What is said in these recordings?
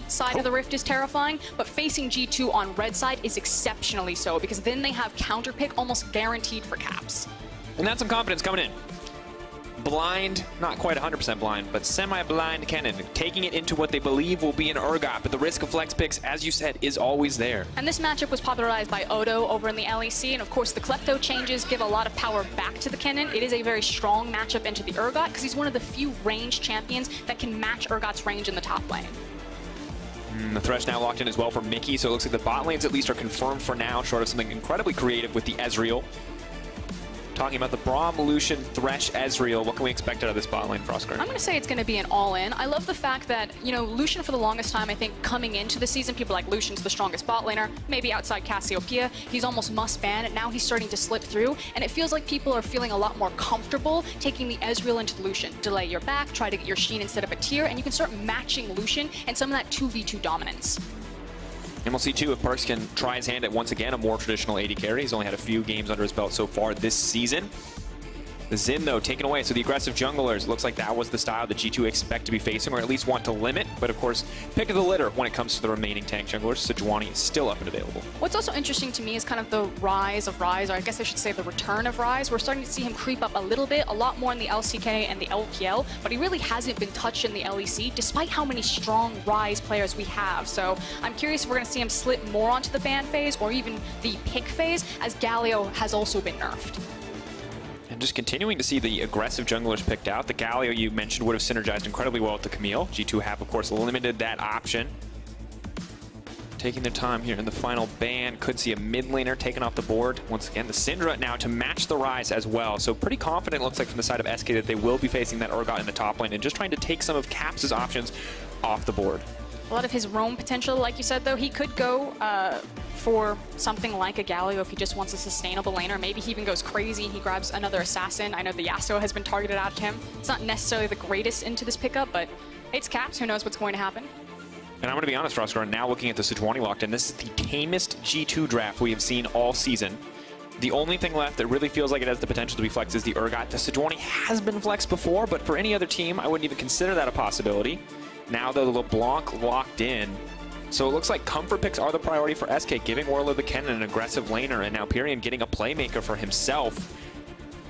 side of the Rift is terrifying, but facing G2 on red side is exceptionally so, because then they have counter pick almost guaranteed for caps. And that's some confidence coming in. Blind, not quite 100% blind, but semi-blind Kennen, taking it into what they believe will be an Urgot, but the risk of flex picks, as you said, is always there. And this matchup was popularized by Odo over in the LEC, and of course the Klepto changes give a lot of power back to the Kennen. It is a very strong matchup into the Urgot, because he's one of the few ranged champions that can match Urgot's range in the top lane. The Thresh now locked in as well for Mickey, so it looks like the bot lanes at least are confirmed for now, short of something incredibly creative with the Ezreal. Talking about the Braum, Lucian, Thresh, Ezreal, what can we expect out of this bot lane, Frostguard? I'm going to say it's going to be an all-in. I love the fact that, you know, Lucian for the longest time, I think, coming into the season, people are like, Lucian's the strongest bot laner, maybe outside Cassiopeia. He's almost must-ban, and now he's starting to slip through, and it feels like people are feeling a lot more comfortable taking the Ezreal into Lucian. Delay your back, try to get your Sheen instead of a tier, and you can start matching Lucian and some of that 2v2 dominance. And we'll see, too, if Perkz can try his hand at, once again, a more traditional AD carry. He's only had a few games under his belt so far this season. The Xin, though, taken away. So the aggressive junglers, looks like that was the style that G2 expect to be facing, or at least want to limit. But, of course, pick of the litter when it comes to the remaining tank junglers. Sejuani is still up and available. What's also interesting to me is kind of the rise of Ryze, or I guess I should say the return of Ryze. We're starting to see him creep up a little bit, a lot more in the LCK and the LPL, but he really hasn't been touched in the LEC, despite how many strong Ryze players we have. So I'm curious if we're going to see him slip more onto the ban phase, or even the pick phase, as Galio has also been nerfed. And just continuing to see the aggressive junglers picked out. The Galio you mentioned would have synergized incredibly well with the Camille. G2 have, of course, limited that option. Taking their time here in the final ban. Could see a mid laner taken off the board. Once again, the Syndra now to match the Ryze as well. So pretty confident, looks like, from the side of SK that they will be facing that Urgot in the top lane and just trying to take some of Caps' options off the board. A lot of his roam potential, like you said, though, he could go for something like a Galio if he just wants a sustainable laner. Maybe he even goes crazy, he grabs another assassin. I know the Yasuo has been targeted out of him. It's not necessarily the greatest into this pickup, but it's Caps. Who knows what's going to happen? And I'm going to be honest, Frostguard, now looking at the Sejuani locked in, this is the tamest G2 draft we have seen all season. The only thing left that really feels like it has the potential to be flexed is the Urgot. The Sejuani has been flexed before, but for any other team, I wouldn't even consider that a possibility. Now, though, the LeBlanc locked in. So it looks like comfort picks are the priority for SK, giving Warlord the Kennen an aggressive laner, and now Pyrion getting a playmaker for himself.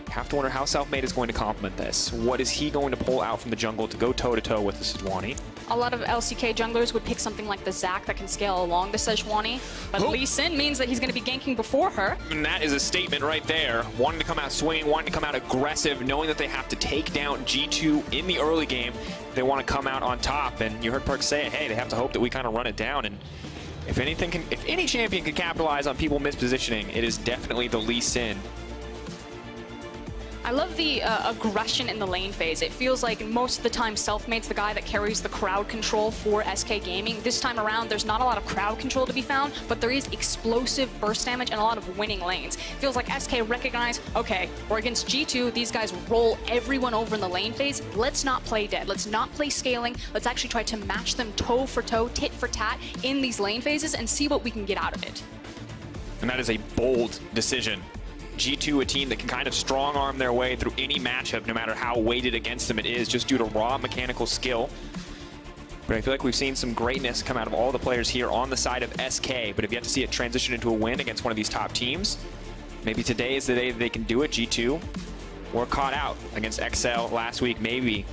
Have to wonder how Selfmade is going to complement this. What is he going to pull out from the jungle to go toe-to-toe with the Sejuani? A lot of LCK junglers would pick something like the Zac that can scale along the Sejuani, but Lee Sin means that he's going to be ganking before her. And that is a statement right there. Wanting to come out swinging, wanting to come out aggressive, knowing that they have to take down G2 in the early game. They want to come out on top, and you heard Perkz say it, hey, they have to hope that we kind of run it down. And if any champion can capitalize on people mispositioning, it is definitely the Lee Sin. I love the aggression in the lane phase. It feels like most of the time Selfmade's the guy that carries the crowd control for SK Gaming. This time around, there's not a lot of crowd control to be found, but there is explosive burst damage and a lot of winning lanes. It feels like SK recognize, okay, we're against G2, these guys roll everyone over in the lane phase. Let's not play dead. Let's not play scaling. Let's actually try to match them toe for toe, tit for tat in these lane phases and see what we can get out of it. And that is a bold decision. G2, a team that can kind of strong-arm their way through any matchup, no matter how weighted against them it is, just due to raw mechanical skill. But I feel like we've seen some greatness come out of all the players here on the side of SK, but have yet to see it transition into a win against one of these top teams. Maybe today is the day that they can do it. G2 were caught out against XL last week. Maybe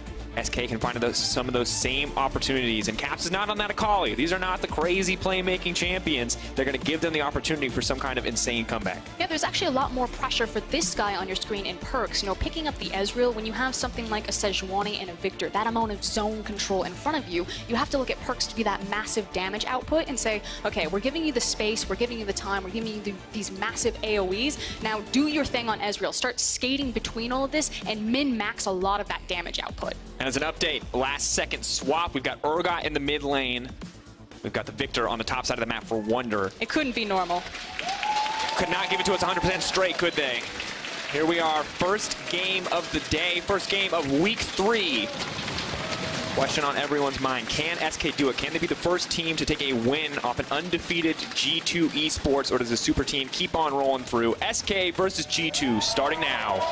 SK can find some of those same opportunities. And Caps is not on that Akali. These are not the crazy playmaking champions. They're going to give them the opportunity for some kind of insane comeback. Yeah, there's actually a lot more pressure for this guy on your screen in Perkz. You know, picking up the Ezreal, when you have something like a Sejuani and a Victor, that amount of zone control in front of you, you have to look at Perkz to be that massive damage output and say, okay, we're giving you the space, we're giving you the time, we're giving you these massive AoEs. Now do your thing on Ezreal. Start skating between all of this and min-max a lot of that damage output. And as an update, last second swap, we've got Urgot in the mid lane. We've got the Victor on the top side of the map for Wonder. It couldn't be normal. Could not give it to us 100% straight, could they? Here we are, first game of the day, first game of week 3. Question on everyone's mind, can SK do it? Can they be the first team to take a win off an undefeated G2 eSports, or does the super team keep on rolling through? SK versus G2 starting now.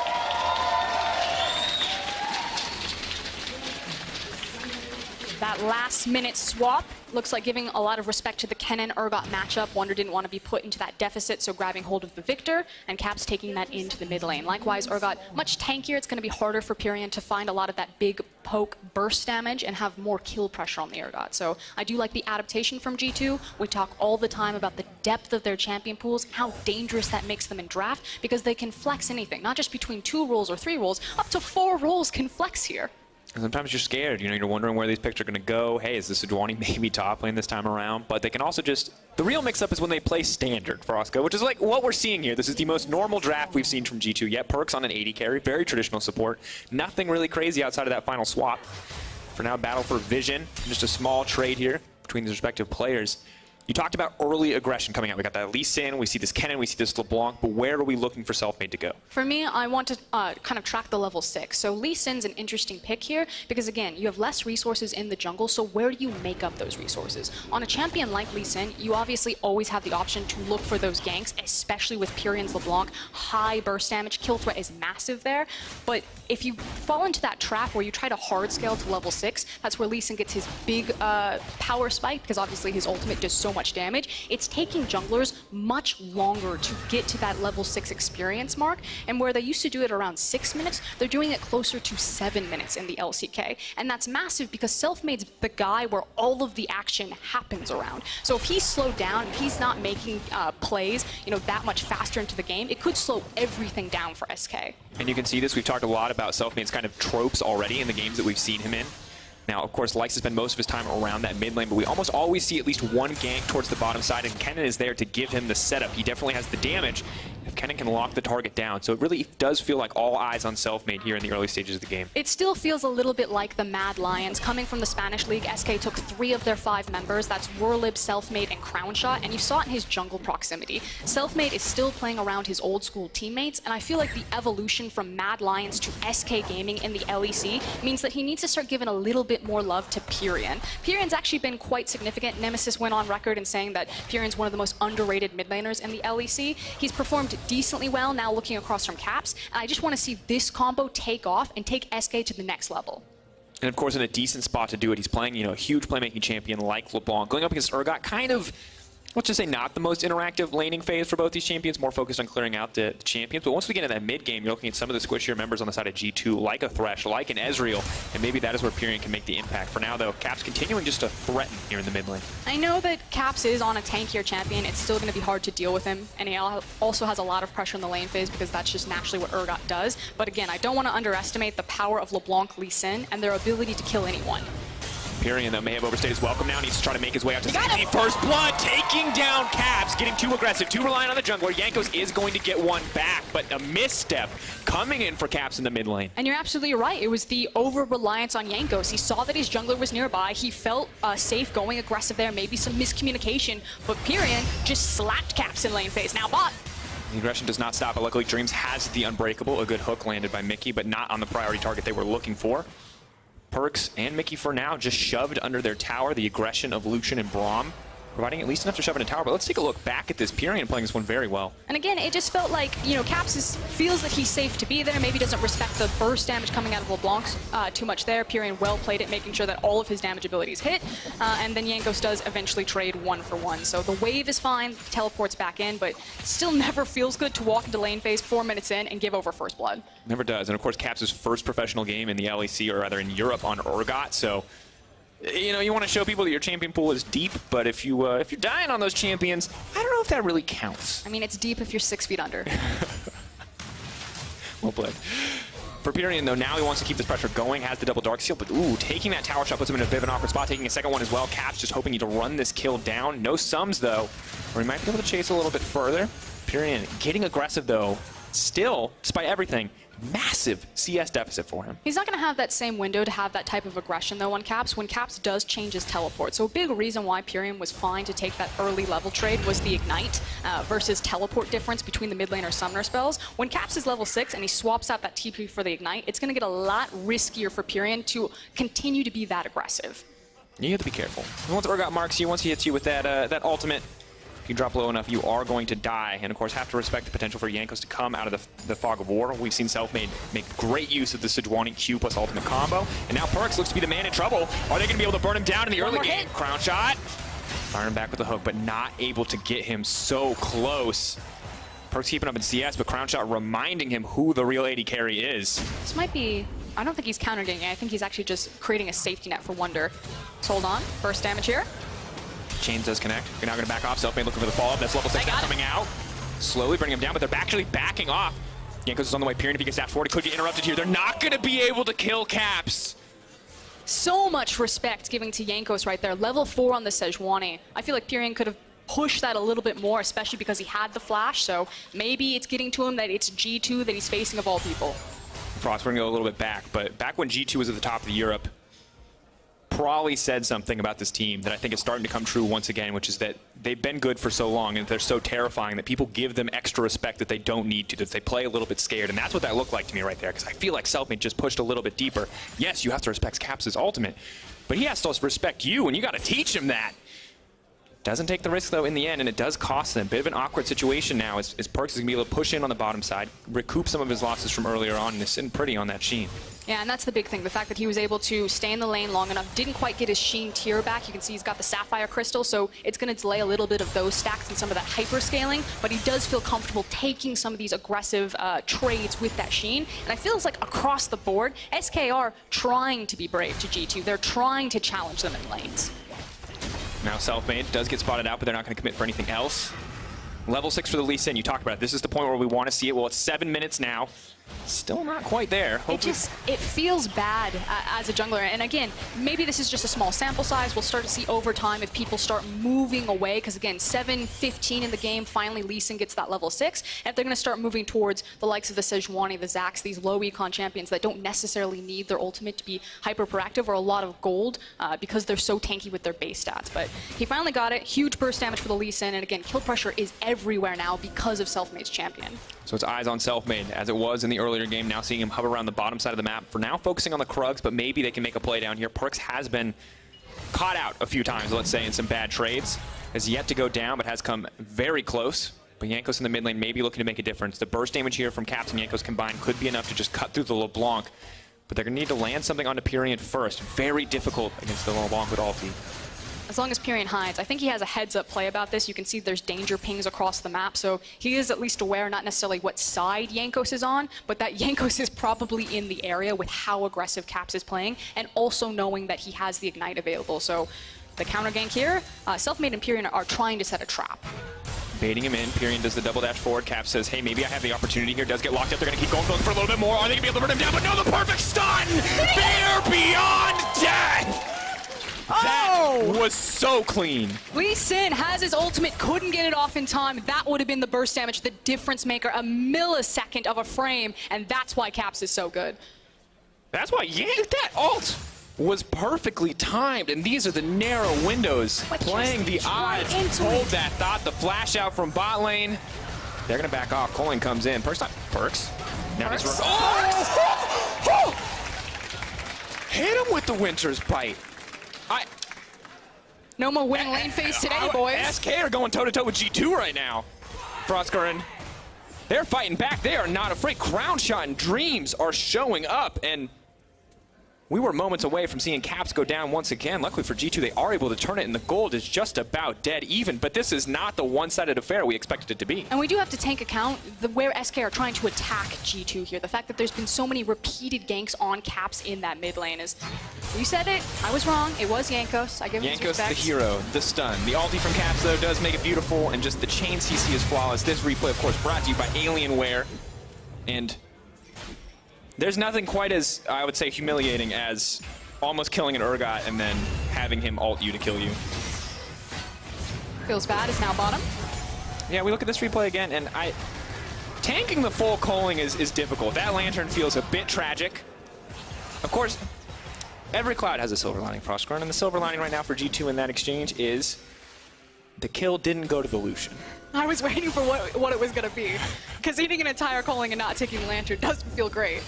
That last-minute swap looks like giving a lot of respect to the Kennen-Urgot matchup. Wonder didn't want to be put into that deficit, so grabbing hold of the Victor, and Caps taking that into the mid lane. Likewise, Urgot much tankier. It's going to be harder for Pyrion to find a lot of that big poke burst damage and have more kill pressure on the Urgot. So I do like the adaptation from G2. We talk all the time about the depth of their champion pools, how dangerous that makes them in draft, because they can flex anything, not just between 2 roles or 3 roles, up to 4 roles can flex here. Sometimes you're scared, you know, you're wondering where these picks are going to go. Hey, is this a Dwani maybe top lane this time around? But they can also just, the real mix-up is when they play standard Frosco, which is like what we're seeing here. This is the most normal draft we've seen from G2 yet. Perks on an 80 carry, very traditional support. Nothing really crazy outside of that final swap. For now, battle for vision. Just a small trade here between the respective players. You talked about early aggression coming out. We got that Lee Sin, we see this Kennen, we see this LeBlanc, but where are we looking for Selfmade to go? For me, I want to kind of track the level 6. So Lee Sin's an interesting pick here because, again, you have less resources in the jungle, so where do you make up those resources? On a champion like Lee Sin, you obviously always have the option to look for those ganks, especially with Pyrion's LeBlanc. High burst damage, kill threat is massive there, but if you fall into that trap where you try to hard scale to level 6, that's where Lee Sin gets his big power spike, because obviously his ultimate does so much damage. It's taking junglers much longer to get to that level 6 experience mark, and where they used to do it around 6 minutes, they're doing it closer to 7 minutes in the LCK, and that's massive because Selfmade's the guy where all of the action happens around. So if he's slowed down, if he's not making plays, you know, that much faster into the game, it could slow everything down for SK. And you can see this, we've talked a lot about Selfmade's kind of tropes already in the games that we've seen him in. Now, of course, likes to spend most of his time around that mid lane, but we almost always see at least one gank towards the bottom side, and Kennen is there to give him the setup. He definitely has the damage if Kennen can lock the target down. So it really does feel like all eyes on Selfmade here in the early stages of the game. It still feels a little bit like the Mad Lions. Coming from the Spanish League, SK took 3 of their 5 members. That's Werlib, Selfmade, and Crownshot, and you saw it in his jungle proximity. Selfmade is still playing around his old school teammates, and I feel like the evolution from Mad Lions to SK Gaming in the LEC means that he needs to start giving a little bit more love to Pyrion. Pyrion's actually been quite significant. Nemesis went on record in saying that Pyrion's one of the most underrated mid laners in the LEC. He's performed decently well now looking across from Caps, and I just want to see this combo take off and take SK to the next level. And of course, in a decent spot to do it, he's playing, you know, a huge playmaking champion like LeBlanc. Going up against Urgot, kind of, let's just say not the most interactive laning phase for both these champions, more focused on clearing out the champions. But once we get into that mid game, you're looking at some of the squishier members on the side of G2, like a Thresh, like an Ezreal, and maybe that is where Pyrion can make the impact. For now, though, Caps continuing just to threaten here in the mid lane. I know that Caps is on a tankier champion. It's still going to be hard to deal with him, and he also has a lot of pressure in the lane phase because that's just naturally what Urgot does. But again, I don't want to underestimate the power of LeBlanc, Lee Sin, and their ability to kill anyone. Pyrion, though, may have overstayed his welcome now. Needs to try to make his way out to safety. First blood, taking down Caps, getting too aggressive, too reliant on the jungler. Jankos is going to get one back, but a misstep coming in for Caps in the mid lane. And you're absolutely right. It was the over-reliance on Jankos. He saw that his jungler was nearby. He felt safe going aggressive there, maybe some miscommunication, but Pyrion just slapped Caps in lane phase. Now bot. The aggression does not stop, but luckily Dreams has the Unbreakable. A good hook landed by Mickey, but not on the priority target they were looking for. Perks and Mickey for now just shoved under their tower. The aggression of Lucian and Braum providing at least enough to shove in a tower. But let's take a look back at this. Pyrion playing this one very well. And again, it just felt like, you know, Caps feels that he's safe to be there. Maybe doesn't respect the burst damage coming out of LeBlanc too much there. Pyrion well played it, making sure that all of his damage abilities hit. And then Jankos does eventually trade 1 for 1. So the wave is fine, teleports back in, but still never feels good to walk into lane phase 4 minutes in and give over first blood. Never does. And of course, Caps' first professional game in the LEC, or rather in Europe, on Urgot. So, you know, you want to show people that your champion pool is deep, but if you're dying on those champions, I don't know if that really counts. I mean, it's deep if you're 6 feet under. Well played. For Pyrion, though, now he wants to keep this pressure going, has the double dark seal, but ooh, taking that tower shot puts him in a bit of an awkward spot, taking a second one as well. Caps just hoping to run this kill down. No sums, though, or he might be able to chase a little bit further. Pyrion getting aggressive, though, still, despite everything, massive CS deficit for him. He's not going to have that same window to have that type of aggression, though, on Caps, when Caps does change his teleport. So a big reason why Pyrion was fine to take that early level trade was the Ignite versus teleport difference between the mid lane or summoner spells. When Caps is level 6 and he swaps out that TP for the Ignite, it's going to get a lot riskier for Pyrion to continue to be that aggressive. You have to be careful. Once Urgot marks you, once he hits you with that, that ultimate, If you drop low enough, you are going to die. And of course, have to respect the potential for EULCS to come out of the fog of war. We've seen Selfmade make great use of the Sejuani Q plus ultimate combo. And now Perkz looks to be the man in trouble. Are they going to be able to burn him down in the early game? Crown shot. Firing back with the hook, but not able to get him so close. Perkz keeping up in CS, but Crown shot reminding him who the real AD carry is. This might be... I don't think he's counter-gating it. I think he's actually just creating a safety net for Wonder. Let's hold on. First damage here. Chains does connect. You're now going to back off. Selfmade looking for the follow-up. That's level 6 now coming out. Slowly bringing him down, but they're actually backing off. EULCS is on the way. Pyrion, if he gets dash forward, he could get interrupted here. They're not going to be able to kill Caps. So much respect giving to EULCS right there. Level 4 on the Sejuani. I feel like Pyrion could have pushed that a little bit more, especially because he had the flash. So maybe it's getting to him that it's G2 that he's facing of all people. Frost, we're going to go a little bit back, but back when G2 was at the top of Europe, probably said something about this team that I think is starting to come true once again, which is that they've been good for so long and they're so terrifying that people give them extra respect that they don't need to, that they play a little bit scared. And that's what that looked like to me right there, because I feel like Selfmade just pushed a little bit deeper. Yes, you have to respect Caps' ultimate, but he has to also respect you, and you got to teach him that. Doesn't take the risk, though, in the end, and it does cost them. Bit of an awkward situation now as Perkz is going to be able to push in on the bottom side, recoup some of his losses from earlier on, and is sitting pretty on that Sheen. Yeah, and that's the big thing. The fact that he was able to stay in the lane long enough, didn't quite get his Sheen tier back. You can see he's got the Sapphire Crystal, so it's going to delay a little bit of those stacks and some of that hyper scaling, but he does feel comfortable taking some of these aggressive trades with that Sheen. And I feel it's like across the board, SK are trying to be brave to G2. They're trying to challenge them in lanes. Now Selfmade does get spotted out, but they're not going to commit for anything else. Level 6 for the Lee Sin. You talked about it. This is the point where we want to see it. Well, it's 7 minutes now. Still not quite there. It feels bad as a jungler. And again, maybe this is just a small sample size. We'll start to see over time if people start moving away. Because again, 7:15 in the game, finally Lee Sin gets that level 6. And if they're going to start moving towards the likes of the Sejuani, the Zax, these low econ champions that don't necessarily need their ultimate to be hyper proactive or a lot of gold because they're so tanky with their base stats. But he finally got it. Huge burst damage for the Lee Sin. And again, kill pressure is everywhere now because of Selfmade's champion. So it's eyes on Selfmade, as it was in the earlier game. Now seeing him hover around the bottom side of the map. For now, focusing on the Krugs, but maybe they can make a play down here. Perkz has been caught out a few times, let's say, in some bad trades. Has yet to go down, but has come very close. But EULCS in the mid lane may be looking to make a difference. The burst damage here from Caps and EULCS combined could be enough to just cut through the LeBlanc. But they're going to need to land something onto Pyrion first. Very difficult against the LeBlanc with ulti. As long as Pyrion hides, I think he has a heads-up play about this. You can see there's danger pings across the map, so he is at least aware, not necessarily what side EULCS is on, but that EULCS is probably in the area with how aggressive Caps is playing, and also knowing that he has the Ignite available. So the counter gank here, Selfmade and Pyrion are trying to set a trap. Baiting him in, Pyrion does the double dash forward. Cap says, hey, maybe I have the opportunity here. Does get locked up. They're going to keep going for a little bit more. Are they going to be able to burn him down? But no, the perfect stun! They're beyond death! That was so clean. Lee Sin has his ultimate, couldn't get it off in time. That would have been the burst damage, the difference maker, a millisecond of a frame, and that's why Caps is so good. That's why, yeah, that ult was perfectly timed, and these are the narrow windows. Playing the odds, hold that thought, the flash out from bot lane. They're gonna back off, Colin comes in. Perkz. Now he's hit him with the Winter's Bite. No more winning lane phase today, boys. SK are going toe-to-toe with G2 right now. Frostgurn, they're fighting back. They are not afraid. Crown Shot and Dreams are showing up, and we were moments away from seeing Caps go down once again. Luckily for G2, they are able to turn it, and the gold is just about dead even. But this is not the one-sided affair we expected it to be. And we do have to take account where SK are trying to attack G2 here. The fact that there's been so many repeated ganks on Caps in that mid lane is... You said it. I was wrong. It was EULCS. I give him his respect. EULCS the hero, the stun. The ulti from Caps, though, does make it beautiful, and just the chain CC is flawless. This replay, of course, brought to you by Alienware. And there's nothing quite as, I would say, humiliating as almost killing an Urgot and then having him ult you to kill you. Feels bad. It's now bottom. Yeah, we look at this replay again, and tanking the full culling is difficult. That Lantern feels a bit tragic. Of course, every cloud has a silver lining, Frostgurn, and the silver lining right now for G2 in that exchange is the kill didn't go to the Lucian. I was waiting for what it was going to be, because eating an entire culling and not taking Lantern doesn't feel great.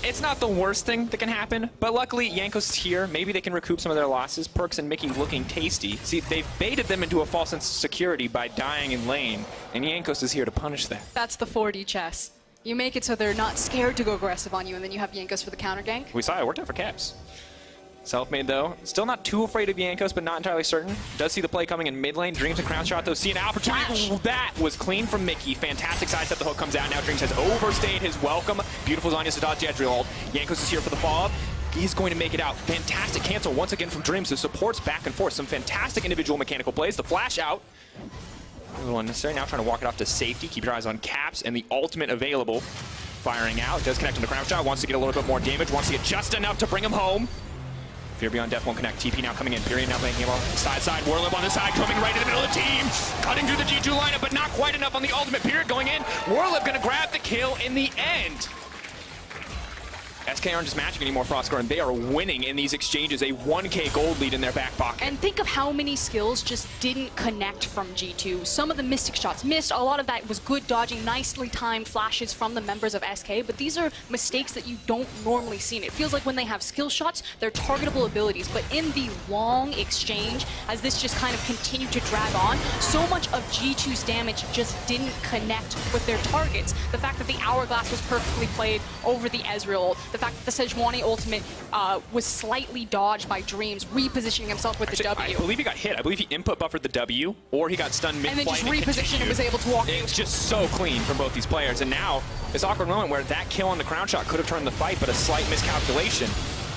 It's not the worst thing that can happen, but luckily EULCS is here. Maybe they can recoup some of their losses. Perkz and Mickey looking tasty. See, they've baited them into a false sense of security by dying in lane, and EULCS is here to punish that. That's the 4D chess. You make it so they're not scared to go aggressive on you, and then you have EULCS for the counter gank. We saw it worked out for Caps. Selfmade though, still not too afraid of EULCS, but not entirely certain. Does see the play coming in mid lane. Dreams and crown shot though. See an opportunity. Ooh, that was clean from Mickey. Fantastic sidestep. The hook comes out. Now Dreams has overstayed his welcome. Beautiful Zanya to dodge the edge ult. EULCS is here for the follow-up. He's going to make it out. Fantastic cancel once again from Dreams. So supports back and forth. Some fantastic individual mechanical plays. The flash out. A little unnecessary. Now trying to walk it off to safety. Keep your eyes on Caps and the ultimate available. Firing out. Does connect on the crown shot. Wants to get a little bit more damage. Wants to get just enough to bring him home. Fear Beyond Death won't connect. TP now coming in. Period now playing him on the side. Warlib on the side, coming right in the middle of the team. Cutting through the G2 lineup, but not quite enough on the ultimate. Period going in. Warlib gonna grab the kill in the end. SK aren't just matching anymore, Frostcore, and they are winning in these exchanges. A 1K gold lead in their back pocket. And think of how many skills just didn't connect from G2. Some of the mystic shots missed. A lot of that was good dodging, nicely timed flashes from the members of SK, but these are mistakes that you don't normally see. And it feels like when they have skill shots, they're targetable abilities. But in the long exchange, as this just kind of continued to drag on, so much of G2's damage just didn't connect with their targets. The fact that the Hourglass was perfectly played over the Ezreal, the fact that the Sejuani ultimate was slightly dodged by Dreams, repositioning himself with the W. I believe he got hit. I believe he input buffered the W, or he got stunned mid-flight. And then just repositioned and was able to walk It's just so clean from both these players. And now, this awkward moment where that kill on the crown shot could have turned the fight, but a slight miscalculation.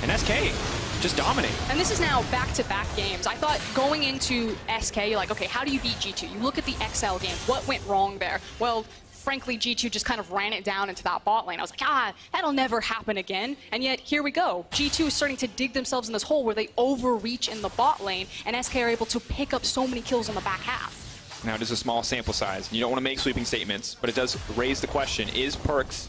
And SK just dominate. And this is now back-to-back games. I thought going into SK, you're like, okay, how do you beat G2? You look at the XL game. What went wrong there? Well, frankly, G2 just kind of ran it down into that bot lane. I was like, that'll never happen again. And yet, here we go. G2 is starting to dig themselves in this hole where they overreach in the bot lane, and SK are able to pick up so many kills on the back half. Now, it is a small sample size. You don't want to make sweeping statements, but it does raise the question, is Perkz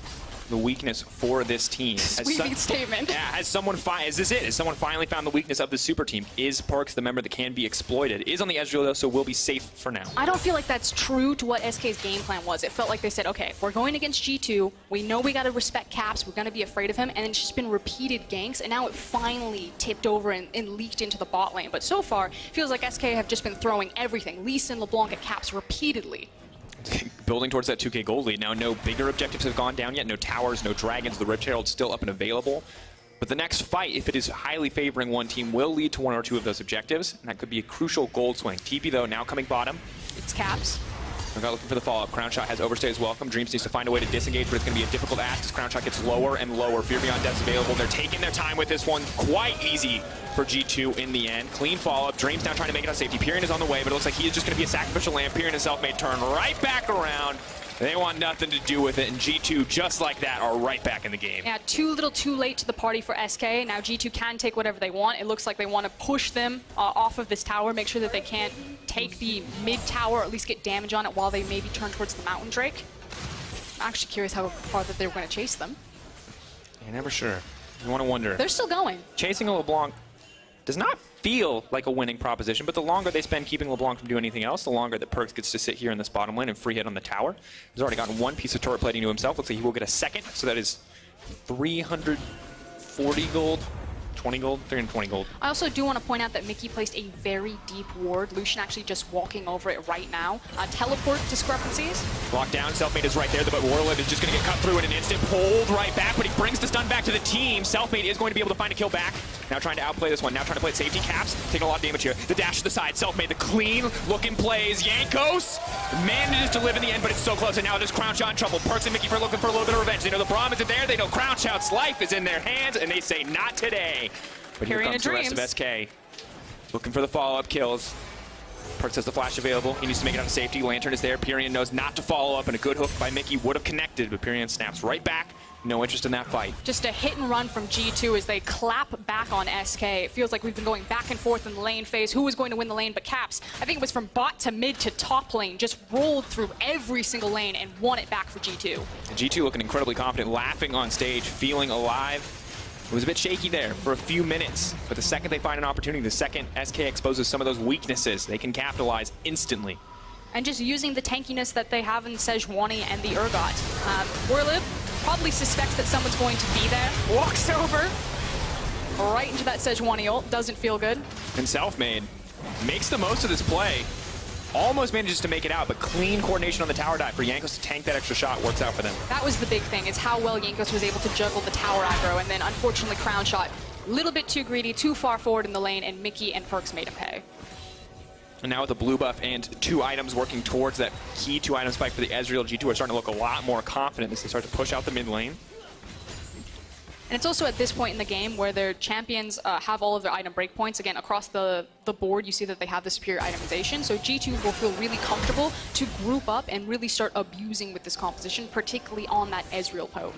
the weakness for this team? Sweeping statement. Yeah, is this it? Has someone finally found the weakness of the super team? Is Perkz the member that can be exploited? Is on the Ezreal though, so will be safe for now. I don't feel like that's true to what SK's game plan was. It felt like they said, okay, we're going against G2. We know we got to respect Caps. We're going to be afraid of him. And it's just been repeated ganks. And now it finally tipped over and leaked into the bot lane. But so far, it feels like SK have just been throwing everything. Lee Sin, LeBlanc, and Caps repeatedly. Building towards that 2K gold lead. Now, no bigger objectives have gone down yet. No towers, no dragons. The Rift Herald's still up and available. But the next fight, if it is highly favoring one team, will lead to one or two of those objectives. And that could be a crucial gold swing. TP, though, now coming bottom. It's Caps. We're looking for the follow-up. Crown Shot has overstayed his welcome. Dreams needs to find a way to disengage, but it's going to be a difficult ask as Crown Shot gets lower and lower. Fear Beyond Death's available. They're taking their time with this one. Quite easy for G2 in the end. Clean follow-up. Dreams now trying to make it on safety. Pyrion is on the way, but it looks like he is just going to be a sacrificial lamb. Pyrion and Selfmade turn right back around. They want nothing to do with it, and G2, just like that, are right back in the game. Yeah, too little too late to the party for SK. Now G2 can take whatever they want. It looks like they want to push them off of this tower, make sure that they can't take the mid tower, or at least get damage on it while they maybe turn towards the Mountain Drake. I'm actually curious how far that they were going to chase them. You're never sure. You want to wonder. They're still going. Chasing a LeBlanc does not feel like a winning proposition, but the longer they spend keeping LeBlanc from doing anything else, the longer that Perkz gets to sit here in this bottom lane and free hit on the tower. He's already gotten one piece of turret plating to himself. Looks like he will get a second, so that is 340 gold. 20 gold, 320 gold. I also do want to point out that Mickey placed a very deep ward. Lucian actually just walking over it right now. Teleport discrepancies. Locked down, Selfmade is right there, but Warlib is just going to get cut through in an instant. Pulled right back, but he brings the stun back to the team. Selfmade is going to be able to find a kill back. Now trying to outplay this one. Now trying to play it safety. Caps taking a lot of damage here. The dash to the side. Selfmade, the clean looking plays. EULCS manages to live in the end, but it's so close. And now there's Crown Shot in trouble. Perkz and Mickey for looking for a little bit of revenge. They know the Braum isn't there. They know Crown Shot's life is in their hands, and they say not today. But here comes the rest of SK. Looking for the follow-up kills. Perkz has the flash available. He needs to make it on safety. Lantern is there. Pyrion knows not to follow up, and a good hook by Mickey would have connected, but Pyrion snaps right back. No interest in that fight. Just a hit and run from G2 as they clap back on SK. It feels like we've been going back and forth in the lane phase. Who was going to win the lane but Caps? I think it was from bot to mid to top lane. Just rolled through every single lane and won it back for G2. And G2 looking incredibly confident, laughing on stage, feeling alive. It was a bit shaky there for a few minutes, but the second they find an opportunity, the second SK exposes some of those weaknesses, they can capitalize instantly. And just using the tankiness that they have in Sejuani and the Urgot. Warlib probably suspects that someone's going to be there, walks over, right into that Sejuani ult, doesn't feel good. And Selfmade makes the most of this play. Almost manages to make it out, but clean coordination on the tower dive for Jankos to tank that extra shot works out for them. That was the big thing, is how well Jankos was able to juggle the tower aggro, and then unfortunately Crown Shot a little bit too greedy, too far forward in the lane, and Mickey and Perks made him pay. And now with the blue buff and 2 items working towards that key 2-item spike for the Ezreal, G2 are starting to look a lot more confident as they start to push out the mid lane. And it's also at this point in the game where their champions have all of their item breakpoints. Again, across the board, you see that they have the superior itemization. So G2 will feel really comfortable to group up and really start abusing with this composition, particularly on that Ezreal poke.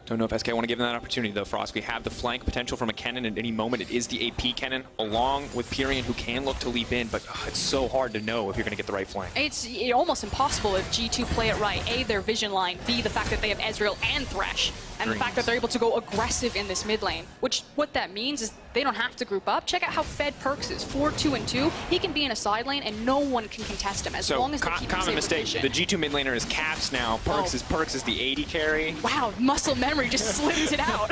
Don't know if SK want to give them that opportunity, though, Frost. We have the flank potential from a Kennen at any moment. It is the AP Kennen, along with Pyrion, who can look to leap in, but it's so hard to know if you're going to get the right flank. It's almost impossible if G2 play it right. A, their vision line. B, the fact that they have Ezreal and Thresh. And the fact that they're able to go aggressive in this mid lane. Which, what that means is they don't have to group up. Check out how fed Perks is. 4-2-2. He can be in a side lane and no one can contest him as long as they keep him common safe mistake. with The G2 mid laner is Caps now. Perks is the AD carry. Wow, muscle memory just slipped it out.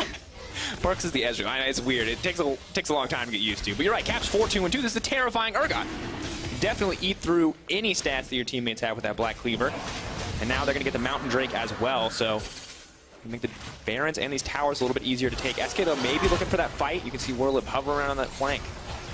Perks is the Ezreal. I know, it's weird. It takes a long time to get used to. But you're right, Caps 4-2-2. This is a terrifying Urgot. Definitely eat through any stats that your teammates have with that Black Cleaver. And now they're going to get the Mountain Drake as well, so make the Barons and these towers a little bit easier to take. SK, though, maybe looking for that fight. You can see Warlib hover around on that flank.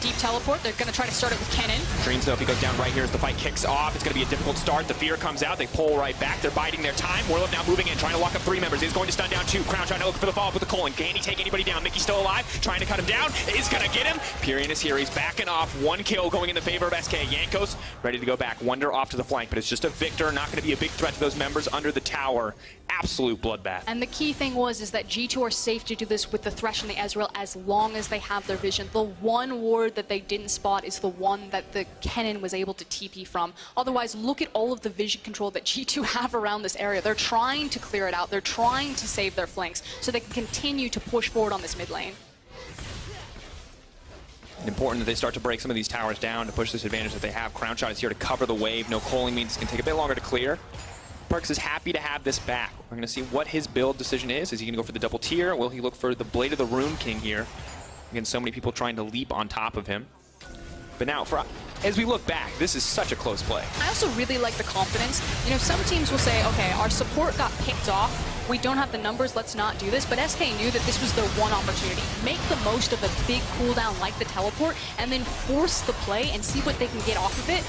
Deep teleport. They're going to try to start it with Kennen. Dreams, though, if he goes down right here as the fight kicks off, it's going to be a difficult start. The fear comes out. They pull right back. They're biding their time. Warlib now moving in, trying to lock up 3 members. He's going to stun down 2. Crown trying to look for the follow-up with the Colin. Can he take anybody down? Mickey's still alive, trying to cut him down. Is going to get him. Pyrion is here. He's backing off. 1 kill going in the favor of SK. Jankos ready to go back. Wonder off to the flank, but it's just a Victor. Not going to be a big threat to those members under the tower. Absolute bloodbath. And the key thing is that G2 are safe to do this with the Thresh and the Ezreal as long as they have their vision. The one ward that they didn't spot is the one that the Kennen was able to TP from. Otherwise, look at all of the vision control that G2 have around this area. They're trying to clear it out. They're trying to save their flanks so they can continue to push forward on this mid lane. Important that they start to break some of these towers down to push this advantage that they have. Crown Shot is here to cover the wave. No Coaling means it's going to take a bit longer to clear. Perks is happy to have this back. We're going to see what his build decision is. Is he going to go for the double tier? Will he look for the Blade of the Rune King here? Again, so many people trying to leap on top of him. But now, as we look back, this is such a close play. I also really like the confidence. You know, some teams will say, okay, our support got picked off. We don't have the numbers, let's not do this. But SK knew that this was their one opportunity. Make the most of a big cooldown like the teleport, and then force the play and see what they can get off of it.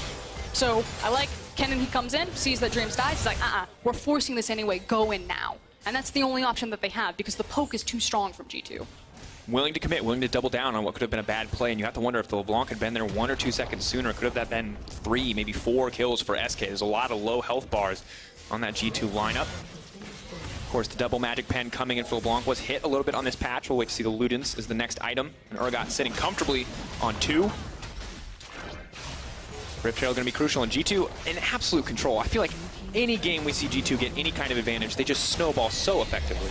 So I like Kennen, he comes in, sees that Dreams dies, he's like, we're forcing this anyway, go in now. And that's the only option that they have because the poke is too strong from G2. Willing to commit, willing to double down on what could have been a bad play, and you have to wonder if the LeBlanc had been there 1 or 2 seconds sooner. Could have that been 3, maybe 4 kills for SK. There's a lot of low health bars on that G2 lineup. Of course, the double magic pen coming in for LeBlanc was hit a little bit on this patch. We'll wait to see the Ludens as the next item. And Urgot sitting comfortably on 2. Rift Trail going to be crucial, and G2 in absolute control. I feel like any game we see G2 get any kind of advantage, they just snowball so effectively.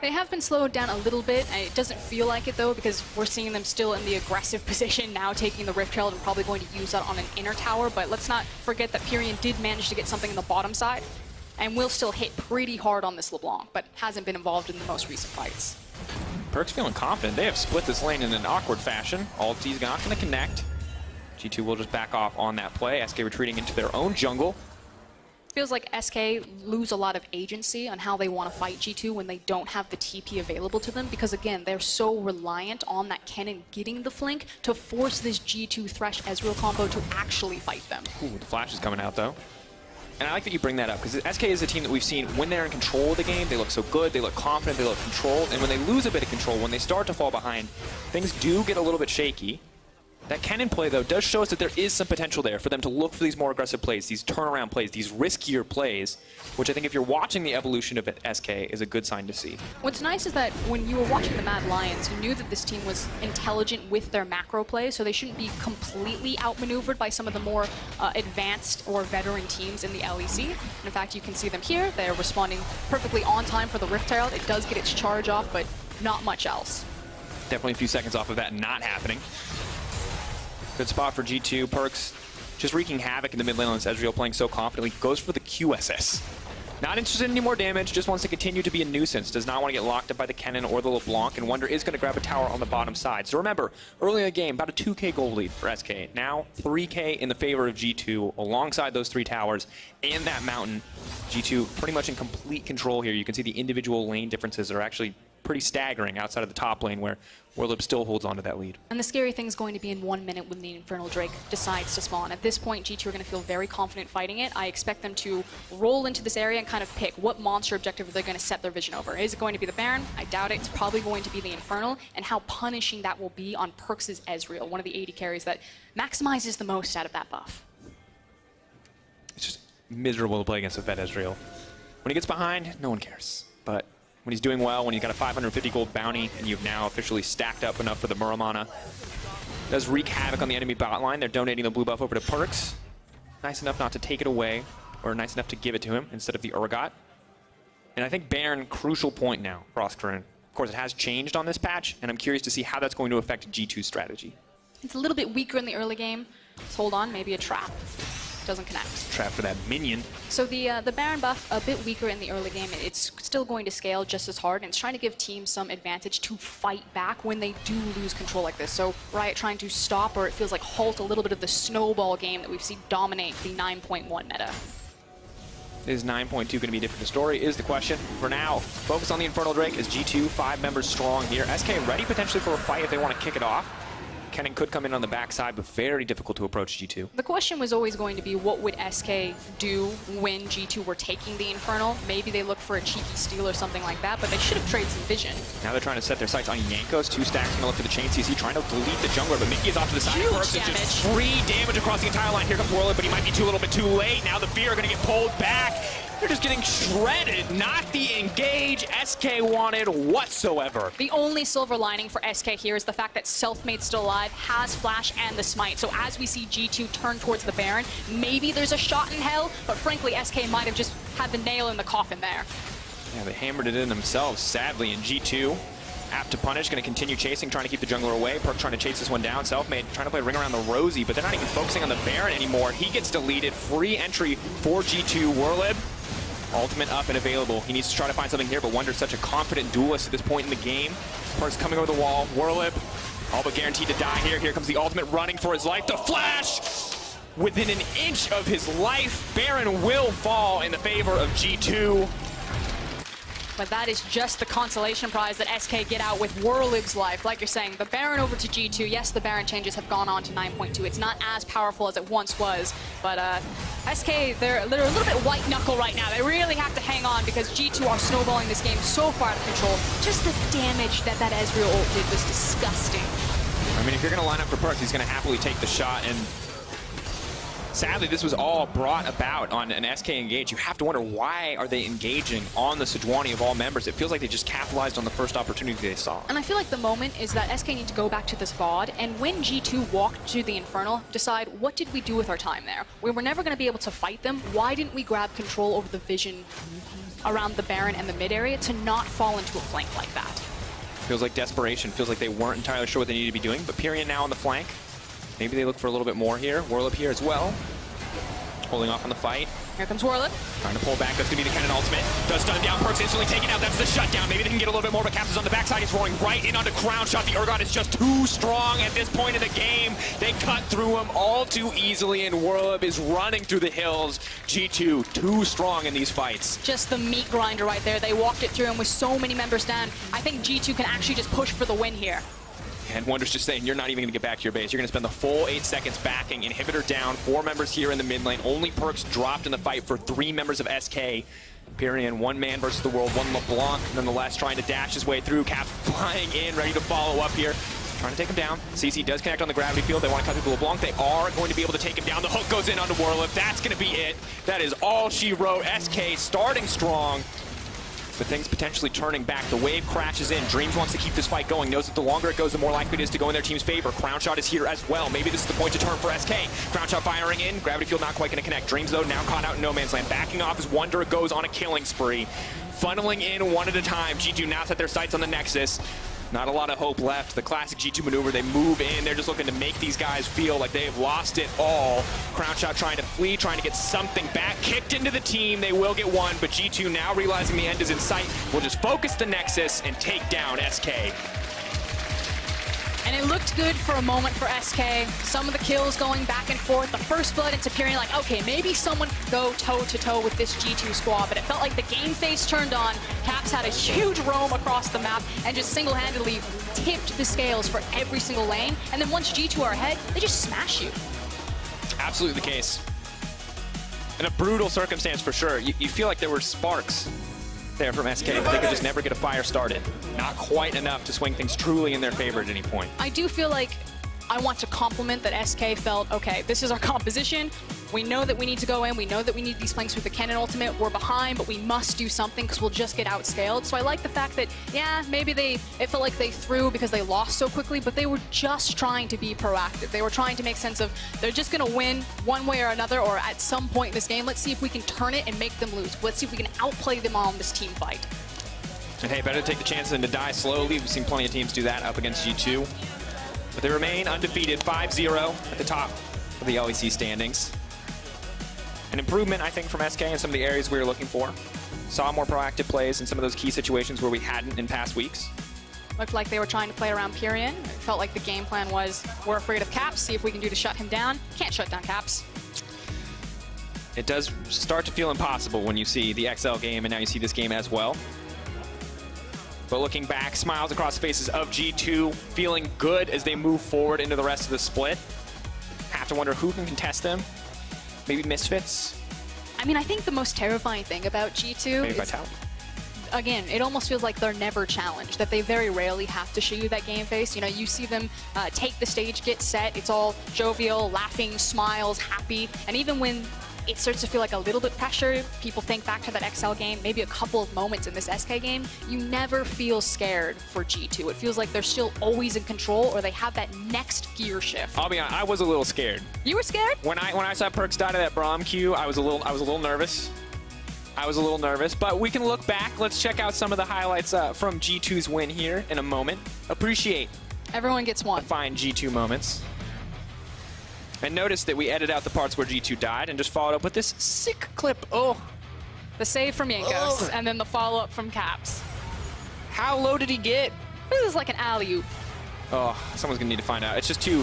They have been slowed down a little bit, and it doesn't feel like it though, because we're seeing them still in the aggressive position now, taking the Rift Trail and probably going to use that on an inner tower. But let's not forget that Pyrion did manage to get something in the bottom side, and will still hit pretty hard on this LeBlanc, but hasn't been involved in the most recent fights. Perks feeling confident. They have split this lane in an awkward fashion. Ulti's not going to connect. G2 will just back off on that play. SK retreating into their own jungle. Feels like SK lose a lot of agency on how they want to fight G2 when they don't have the TP available to them, because again, they're so reliant on that Kennen getting the flank to force this G2 Thresh Ezreal combo to actually fight them. Ooh, the flash is coming out though. And I like that you bring that up, because SK is a team that we've seen when they're in control of the game, they look so good, they look confident, they look controlled, and when they lose a bit of control, when they start to fall behind, things do get a little bit shaky. That Kennen play, though, does show us that there is some potential there for them to look for these more aggressive plays, these turnaround plays, these riskier plays, which I think if you're watching the evolution of SK is a good sign to see. What's nice is that when you were watching the Mad Lions, you knew that this team was intelligent with their macro plays, so they shouldn't be completely outmaneuvered by some of the more advanced or veteran teams in the LEC. In fact, you can see them here. They're responding perfectly on time for the Rift Herald. It does get its charge off, but not much else. Definitely a few seconds off of that not happening. Good spot for G2. Perks just wreaking havoc in the mid lane on this Ezreal, playing so confidently. Goes for the QSS. Not interested in any more damage, just wants to continue to be a nuisance. Does not want to get locked up by the Cannon or the LeBlanc, and Wonder is going to grab a tower on the bottom side. So remember, early in the game, about a 2k gold lead for SK. Now, 3k in the favor of G2, alongside those 3 towers and that mountain. G2 pretty much in complete control here. You can see the individual lane differences are actually pretty staggering outside of the top lane, where Warlib still holds on to that lead. And the scary thing is going to be in 1 minute when the Infernal Drake decides to spawn. At this point, G2 are going to feel very confident fighting it. I expect them to roll into this area and kind of pick what monster objective they're going to set their vision over. Is it going to be the Baron? I doubt it. It's probably going to be the Infernal, and how punishing that will be on Perks' Ezreal, one of the AD carries that maximizes the most out of that buff. It's just miserable to play against a fed Ezreal. When he gets behind, no one cares. But when he's doing well, when he's got a 550 gold bounty, and you've now officially stacked up enough for the Muramana, does wreak havoc on the enemy bot line. They're donating the blue buff over to Perks. Nice enough not to take it away, or nice enough to give it to him instead of the Urgot. And I think Baron, crucial point now for Oscarin. Of course, it has changed on this patch, and I'm curious to see how that's going to affect G2's strategy. It's a little bit weaker in the early game. Let's hold on, maybe a trap. Doesn't connect. Trap for that minion. So the Baron buff, a bit weaker in the early game. It's still going to scale just as hard, and it's trying to give teams some advantage to fight back when they do lose control like this. So Riot trying to stop, or it feels like halt, a little bit of the snowball game that we've seen dominate the 9.1 meta. Is 9.2 going to be a different story, is the question. For now, focus on the Infernal Drake as G2, 5 members strong here. SK ready potentially for a fight if they want to kick it off. Kennen could come in on the backside, but very difficult to approach G2. The question was always going to be, what would SK do when G2 were taking the Infernal? Maybe they look for a cheeky steal or something like that, but they should have traded some vision. Now they're trying to set their sights on Jankos. 2 stacks going to look for the chain CC, trying to delete the jungler, but Mickey is off to the side. Perks is just free damage across the entire line. Here comes Warlord, but he might be a little bit too late. Now the Fear are going to get pulled back. They're just getting shredded. Not the engage SK wanted whatsoever. The only silver lining for SK here is the fact that Selfmade's still alive, has Flash and the Smite. So as we see G2 turn towards the Baron, maybe there's a shot in hell, but frankly, SK might have just had the nail in the coffin there. Yeah, they hammered it in themselves, sadly, and G2, apt to punish, going to continue chasing, trying to keep the jungler away. Perk trying to chase this one down. Selfmade trying to play ring around the Rosie, but they're not even focusing on the Baron anymore. He gets deleted. Free entry for G2. Warlib, ultimate up and available. He needs to try to find something here, but Wonder's such a confident duelist at this point in the game. Perk's coming over the wall. Warlib, all but guaranteed to die here. Here comes the ultimate running for his life. The flash! Within an inch of his life, Baron will fall in the favor of G2. But that is just the consolation prize that SK get out with Warlib's life. Like you're saying, the Baron over to G2. Yes, the Baron changes have gone on to 9.2. It's not as powerful as it once was, but SK, they're a little bit white knuckle right now. They really have to hang on because G2 are snowballing this game so far out of control. Just the damage that Ezreal ult did was disgusting. I mean, if you're going to line up for Perks, he's going to happily take the shot, and sadly, this was all brought about on an SK engage. You have to wonder, why are they engaging on the Sejuani of all members? It feels like they just capitalized on the first opportunity they saw. And I feel like the moment is that SK need to go back to this VOD, and when G2 walked to the Infernal, decide, what did we do with our time there? We were never going to be able to fight them. Why didn't we grab control over the vision around the Baron and the mid area to not fall into a flank like that? Feels like desperation. Feels like they weren't entirely sure what they needed to be doing, but Pyrian now on the flank. Maybe they look for a little bit more here. Warlip here as well. Holding off on the fight. Here comes Warlip. Trying to pull back. That's going to be the Cannon ultimate. Does stun down. Perks instantly taken out. That's the shutdown. Maybe they can get a little bit more, but Caps is on the backside. He's rolling right in onto Crown Shot. The Urgot is just too strong at this point in the game. They cut through him all too easily, and Warlip is running through the hills. G2, too strong in these fights. Just the meat grinder right there. They walked it through him with so many members down. I think G2 can actually just push for the win here. And Wonder's just saying, you're not even going to get back to your base. You're going to spend the full 8 seconds backing. Inhibitor down, 4 members here in the mid lane. Only Perks dropped in the fight for 3 members of SK. Pyrian, 1 man versus the world, 1 LeBlanc, nonetheless trying to dash his way through. Cap flying in, ready to follow up here. Trying to take him down. CC does connect on the gravity field. They want to cut through the LeBlanc. They are going to be able to take him down. The hook goes in onto Warlip. That's going to be it. That is all she wrote. SK starting strong, but things potentially turning back. The wave crashes in. Dreams wants to keep this fight going. Knows that the longer it goes, the more likely it is to go in their team's favor. Crown Shot is here as well. Maybe this is the point to turn for SK. Crown Shot firing in. Gravity Field not quite going to connect. Dreams, though, now caught out in no man's land. Backing off as Wonder goes on a killing spree. Funneling in one at a time. G2 now set their sights on the Nexus. Not a lot of hope left. The classic G2 maneuver, they move in. They're just looking to make these guys feel like they've lost it all. Crownshot trying to flee, trying to get something back. Kicked into the team. They will get one, but G2 now realizing the end is in sight will just focus the Nexus and take down SK. And it looked good for a moment for SK. Some of the kills going back and forth. The first blood into Pyrean, like, okay, maybe someone could go toe-to-toe with this G2 squad, but it felt like the game face turned on. Caps had a huge roam across the map and just single-handedly tipped the scales for every single lane. And then once G2 are ahead, they just smash you. Absolutely the case. In a brutal circumstance for sure. You feel like there were sparks there from SK, but they could just never get a fire started. Not quite enough to swing things truly in their favor at any point. I do feel like I want to compliment that SK felt, okay, this is our composition. We know that we need to go in. We know that we need these flanks with the cannon ultimate. We're behind, but we must do something because we'll just get outscaled. So I like the fact that, yeah, maybe it felt like they threw because they lost so quickly, but they were just trying to be proactive. They were trying to make sense of they're just going to win one way or another, or at some point in this game, let's see if we can turn it and make them lose. Let's see if we can outplay them on this team fight. And hey, better to take the chance than to die slowly. We've seen plenty of teams do that up against G2. But they remain undefeated, 5-0 at the top of the LEC standings. An improvement, I think, from SK in some of the areas we were looking for. Saw more proactive plays in some of those key situations where we hadn't in past weeks. Looked like they were trying to play around Pyrean. It felt like the game plan was, we're afraid of Caps, see if we can do to shut him down. Can't shut down Caps. It does start to feel impossible when you see the XL game, and now you see this game as well. But looking back, smiles across the faces of G2, feeling good as they move forward into the rest of the split. Have to wonder who can contest them. Maybe Misfits? I mean, I think the most terrifying thing about G2 Maybe is, Vitality. again, it almost feels like they're never challenged, that they very rarely have to show you that game face. You know, you see them take the stage, get set, it's all jovial, laughing, smiles, happy, and even when it starts to feel like a little bit pressure, people think back to that XL game, maybe a couple of moments in this SK game, you never feel scared for G2. It feels like they're still always in control, or they have that next gear shift. I'll be honest, I was a little scared. You were scared? When I saw Perks die to that Braum queue, I was a little nervous. But we can look back. Let's check out some of the highlights from G2's win here in a moment. Appreciate Everyone gets one. fine G2 moments. And notice that we edited out the parts where G2 died and just followed up with this sick clip. Oh, The save from EULCS, and then the follow-up from Caps. how low did he get? This is like an alley-oop. Oh, someone's gonna need to find out. It's just too.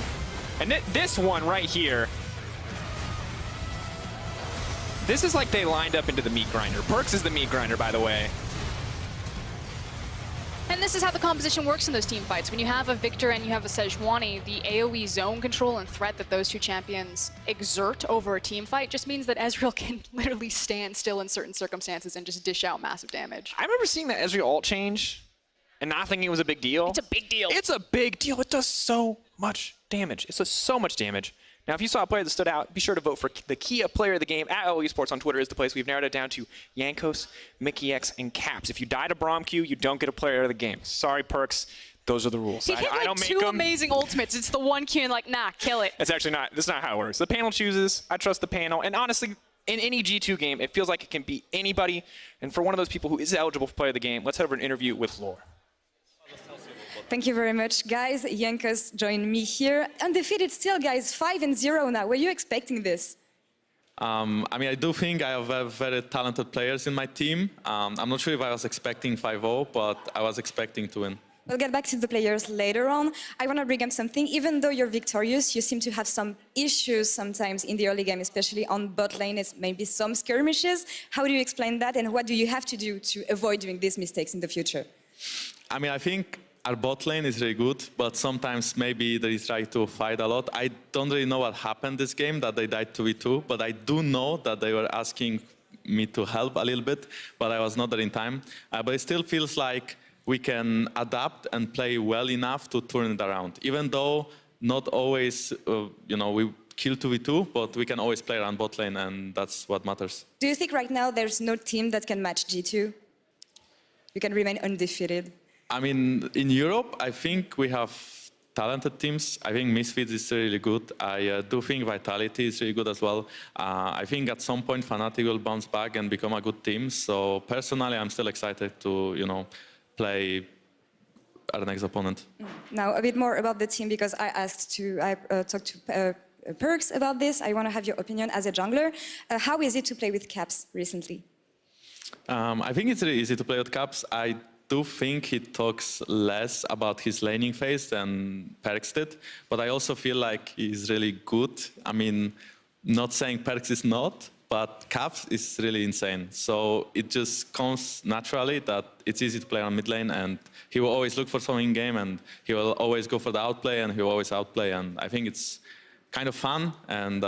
And this one right here. This is like they lined up into the meat grinder. Perks is the meat grinder, by the way. And this is how the composition works in those team fights. When you have a Victor and you have a Sejuani, the AoE zone control and threat that those two champions exert over a team fight just means that Ezreal can literally stand still in certain circumstances and just dish out massive damage. I remember seeing that Ezreal ult change and not thinking it was a big deal. It's a big deal. It's a big deal. It does so much damage. It does so much damage. Now, if you saw a player that stood out, be sure to vote for the Kia player of the game. At eSports on Twitter is the place. We've narrowed it down to Yankos, Mickey X, and Caps. If you die to Braum Q, you don't get a player of the game. Sorry, Perks. Those are the rules. He hit I like don't make two them. amazing ultimates. It's the one Q and like, nah, kill it. It's actually not. That's not how it works. The panel chooses. I trust the panel. And honestly, in any G2 game, it feels like it can beat anybody. And for one of those people who is eligible for player of the game, let's head over an interview with Lore. Thank you very much, guys. Yankos joined me here. Undefeated still, guys. 5-0 now. Were you expecting this? I mean, I do think I have very talented players in my team. I'm not sure if I was expecting 5-0, but I was expecting to win. We'll get back to the players later on. I want to bring up something. Even though you're victorious, you seem to have some issues sometimes in the early game, especially on bot lane. It's maybe some skirmishes. How do you explain that, and what do you have to do to avoid doing these mistakes in the future? I mean, I think our bot lane is really good, but sometimes maybe they try to fight a lot. I don't really know what happened this game, that they died 2v2, but I do know that they were asking me to help a little bit, but I was not there in time. But it still feels like we can adapt and play well enough to turn it around. Even though not always, we kill 2v2, but we can always play around bot lane, and that's what matters. Do you think right now there's no team that can match G2? You can remain undefeated? I mean, in Europe, I think we have talented teams. I think Misfits is really good. I do think Vitality is really good as well. I think at some point Fnatic will bounce back and become a good team. So personally, I'm still excited to, play our next opponent. Now, a bit more about the team, because I talked to Perks about this. I want to have your opinion as a jungler. How is it to play with Caps recently? I think it's really easy to play with Caps. I do think he talks less about his laning phase than Perks did, but I also feel like he's really good. I mean, not saying Perks is not, but Caps is really insane. So it just comes naturally that it's easy to play on mid lane, and he will always look for something in game, and he will always go for the outplay, and he will always outplay. And I think it's kind of fun, and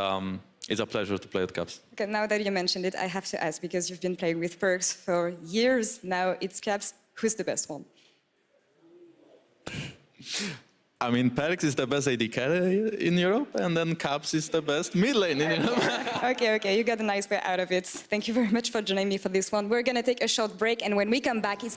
it's a pleasure to play with Caps. Okay, now that you mentioned it, I have to ask, because you've been playing with Perks for years now, it's Caps. Who's the best one? I mean, Perks is the best AD carry in Europe, and then Caps is the best mid lane in Europe. Okay, you got a nice way out of it. Thank you very much for joining me for this one. We're going to take a short break, and when we come back, it's